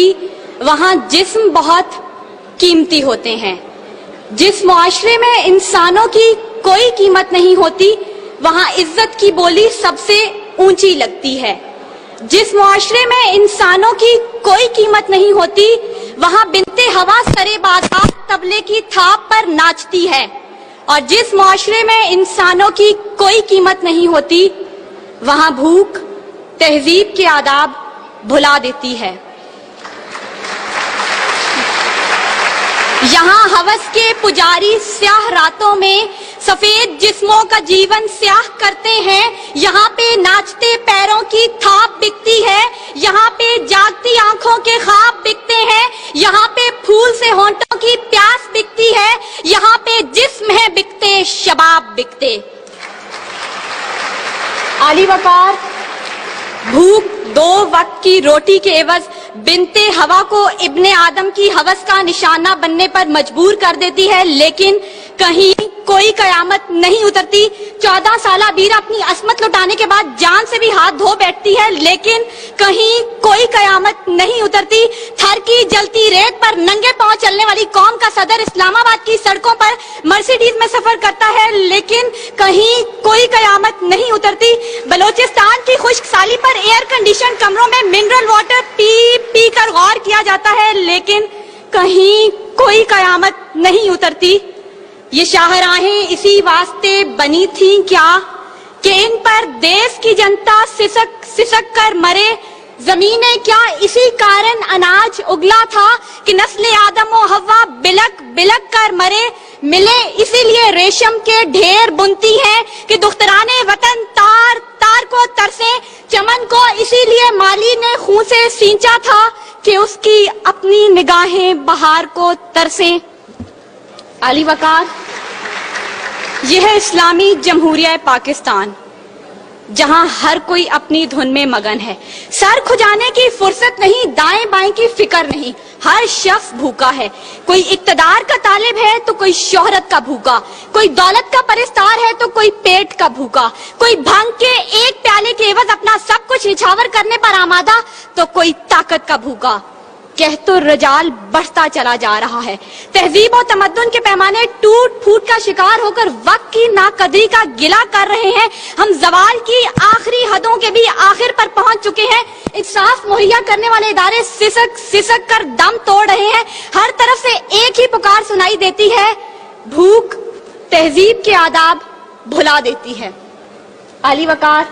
होती वहाँ जिस्म बहुत कीमती होते हैं। जिस मुआशरे में इंसानों की कोई कीमत नहीं होती वहाँ इज्जत की बोली सबसे ऊंची लगती है। जिस मुआशरे में इंसानों की कोई कीमत नहीं होती वहाँ बिनते हवा सरे बाजार तबले की थाप पर नाचती है, और जिस मुआशरे में इंसानों की कोई कीमत नहीं होती वहाँ भूख तहजीब के आदाब भुला देती है। यहाँ हवस के पुजारी स्याह रातों में सफेद जिस्मों का जीवन स्याह करते हैं। यहाँ पे नाचते पैरों की थाप बिकती है, यहाँ पे जागती आंखों के ख्वाब बिकते हैं, यहाँ पे फूल से होंठों की प्यास बिकती है, यहाँ पे जिस्म है बिकते शबाब बिकते। आली वकार भूख 2 वक्त की रोटी के एवज बिनते हवा को इब्ने आदम की हवस का निशाना बनने पर मजबूर कर देती है, लेकिन कहीं कोई कयामत नहीं उतरती। 14 साला बीरा अपनी असमत लुटाने के बाद जान से भी हाथ धो बैठती है, लेकिन कहीं कोई कयामत नहीं उतरती। थर की जलती रेत पर नंगे पांव चलने वाली कौम का सदर इस्लामाबाद की सड़कों पर मर्सिडीज में सफर करता है, लेकिन कहीं कोई कयामत नहीं उतरती। बलोचिस्तान की खुश्क साली पर एयर कंडीशन कमरों में मिनरल वाटर पी कर गौर किया जाता है, लेकिन कहीं कोई कयामत नहीं उतरती। ये शाहराहें इसी वास्ते बनी थीं क्या कि इन पर देश की जनता सिसक कर मरे। जमीने क्या इसी कारण अनाज उगला था कि नस्ल आदम और हव्वा बिलक बिलक कर मरे। मिले इसीलिए रेशम के ढेर बुनती हैं कि दुख्तराने वतन तार तार को तरसे। चमन को इसीलिए माली ने खून से सींचा था कि उसकी अपनी निगाहें बहार को तरसे। आली वकार यह है इस्लामी जमहूरिया पाकिस्तान, जहां हर कोई अपनी धुन में मगन है। सर खुजाने की फुर्सत नहीं, दाएं बाएं की फिक्र नहीं, हर शख्स भूखा है। कोई इक्तदार का तालिब है तो कोई शोहरत का भूखा, कोई दौलत का परिस्तार है तो कोई पेट का भूखा, कोई भांग के एक प्याले के एवज अपना सब कुछ निछावर करने पर आमादा तो कोई ताकत का भूखा। कह तो रजाल बढ़ता चला जा रहा है। तहजीब और तमद्दुन के पैमाने टूट फूट का शिकार होकर वक्त की नाकदरी का गिला कर रहे हैं। हम जवाल की आखिरी हदों के भी आखिर पर पहुंच चुके हैं। इंसाफ मुहैया करने वाले इदारे सिसक सिसक कर दम तोड़ रहे हैं। हर तरफ से एक ही पुकार सुनाई देती है, भूख तहजीब के आदाब भुला देती है। आली वकार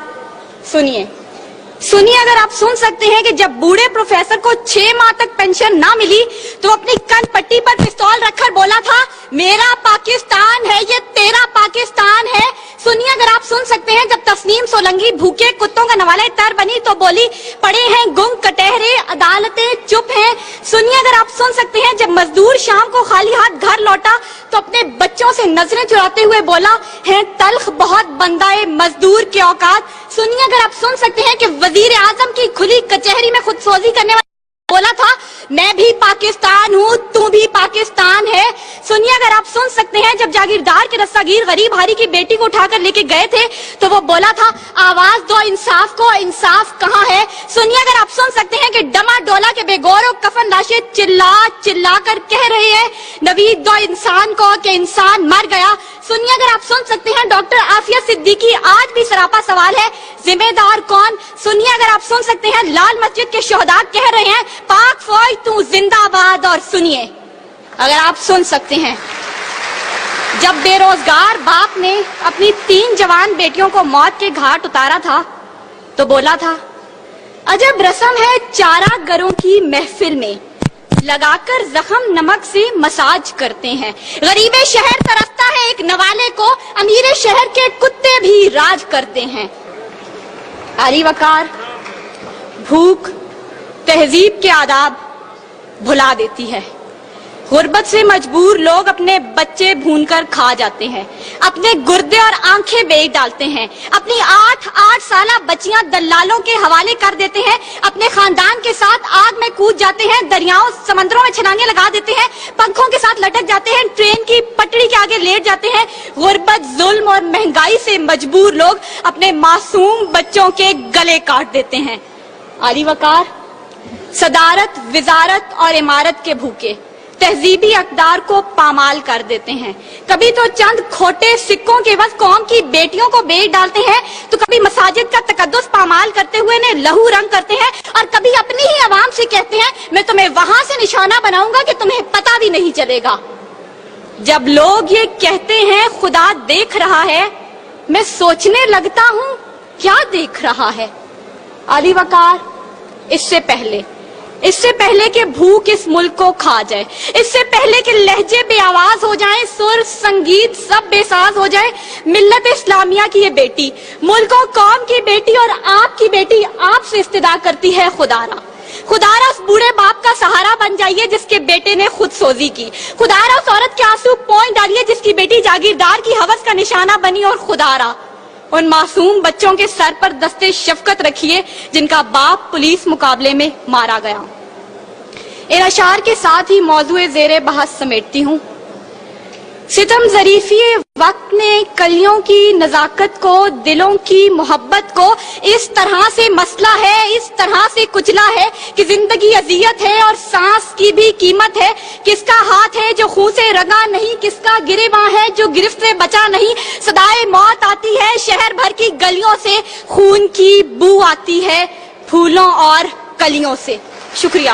सुनिए, अगर आप सुन सकते हैं कि जब बूढ़े प्रोफेसर को 6 माह तक पेंशन ना मिली तो अपनी कन पट्टी पर पिस्तौल रखकर बोला था, मेरा पाकिस्तान है ये तेरा पाकिस्तान है। सुनिए अगर आप सुन सकते हैं जब तस्नीम सोलंकी भूखे कुत्तों का नवाले तर बनी तो बोली, पड़े हैं गुम कटहरे अदालतें चुप हैं। सुनिए अगर आप सुन सकते हैं जब मजदूर शाम को खाली हाथ घर लौटा तो अपने बच्चों से नजरें चुराते हुए बोला, है तल्ख बहुत बंदाए मजदूर के औकात। सुनिए अगर आप सुन सकते हैं कि वजीर आजम की खुली कचहरी में खुदसोजी करने वाला बोला था, मैं भी पाकिस्तान हूँ तू भी पाकिस्तान है। सुनिए अगर आप सुन सकते हैं जब जागीरदार के रस्सागीर गरीब हारी की बेटी को उठाकर लेके गए थे तो वो बोला था, आवाज दो इंसाफ को, इंसाफ कहाँ है। सुनिए अगर आप सुन सकते हैं कि डमा डोला के बेगौर कफन लाशें चिल्ला चिल्ला कर कह रहे हैं, नवीद दो इंसान को कि इंसान मर गया। सुनिए अगर आप सुन सकते हैं डॉक्टर आफिया सिद्दीकी आज भी सरापा सवाल है, जिम्मेदार कौन। सुनिए अगर आप सुन सकते हैं लाल मस्जिद के शोहदा कह रहे हैं, पाक फौज तू जिंदाबाद। और सुनिए अगर आप सुन सकते हैं जब बेरोजगार बाप ने अपनी 3 जवान बेटियों को मौत के घाट उतारा था तो बोला था, अजब रस्म है चारा गरों की महफिल में, लगाकर जख्म नमक से मसाज करते हैं। गरीबे शहर तरसता है एक नवाले को, अमीरे शहर के कुत्ते भी राज करते हैं। आली वकार भूख तहजीब के आदाब भुला देती है। गुर्बत से मजबूर लोग अपने बच्चे भून कर खा जाते हैं, अपने गुर्दे और आंखें बेच डालते हैं, अपनी 8 साला बच्चियां दलालों के हवाले कर देते हैं, अपने खानदान के साथ आग में कूद जाते हैं, दरियाओं समंदरों में छलांगे लगा देते हैं, पंखों के साथ लटक जाते हैं, ट्रेन की पटड़ी के आगे लेट जाते हैं। गुर्बत, जुल्म और महंगाई से मजबूर लोग अपने मासूम बच्चों के गले काट देते हैं। आली वकार صدارت، وزارت اور عمارت کے بھوکے تہذیبی اقدار کو پامال کر دیتے ہیں. کبھی تو چند کھوٹے سکوں کے عوض قوم کی بیٹیوں کو بیچ ڈالتے ہیں، تو کبھی مساجد کا تقدس پامال کرتے ہوئے انہیں لہو رنگ کرتے ہیں، اور کبھی اپنی ہی عوام سے کہتے ہیں میں تمہیں وہاں سے نشانہ بناؤں گا کہ تمہیں پتہ بھی نہیں چلے گا. جب لوگ یہ کہتے ہیں خدا دیکھ رہا ہے، میں سوچنے لگتا ہوں کیا دیکھ رہا ہے. علی وقار، اس سے پہلے کہ بھوک اس ملک کو کھا جائے، اس سے پہلے کہ لہجے بے آواز ہو جائیں، سر سنگیت سب بے ساز ہو جائے، ملت اسلامیہ کی یہ بیٹی، ملک و قوم کی بیٹی اور آپ کی بیٹی آپ سے استدعا کرتی ہے خدارا اس بوڑھے باپ کا سہارا بن جائیے جس کے بیٹے نے خود سوزی کی. خدارا اس عورت کے آنسو پوئیں ڈالیے جس کی بیٹی جاگیردار کی ہوس کا نشانہ بنی. اور خدارا ان معصوم بچوں کے سر پر دستے شفقت رکھیے جن کا باپ پولیس مقابلے میں مارا گیا. ان اشعار کے ساتھ ہی موضوع زیر بحث سمیٹتی ہوں. ستم ظریفی وقت نے کلیوں کی نزاکت کو، دلوں کی محبت کو اس طرح سے مسئلہ ہے، اس طرح سے کچلا ہے کہ زندگی اذیت ہے اور سانس کی بھی قیمت ہے. کس کا ہاتھ ہے جو خون سے رنگا نہیں، کس کا گریباں ہے جو گرفت سے بچا نہیں. صدائے موت آتی ہے شہر بھر کی گلیوں سے، خون کی بو آتی ہے پھولوں اور کلیوں سے. شکریہ.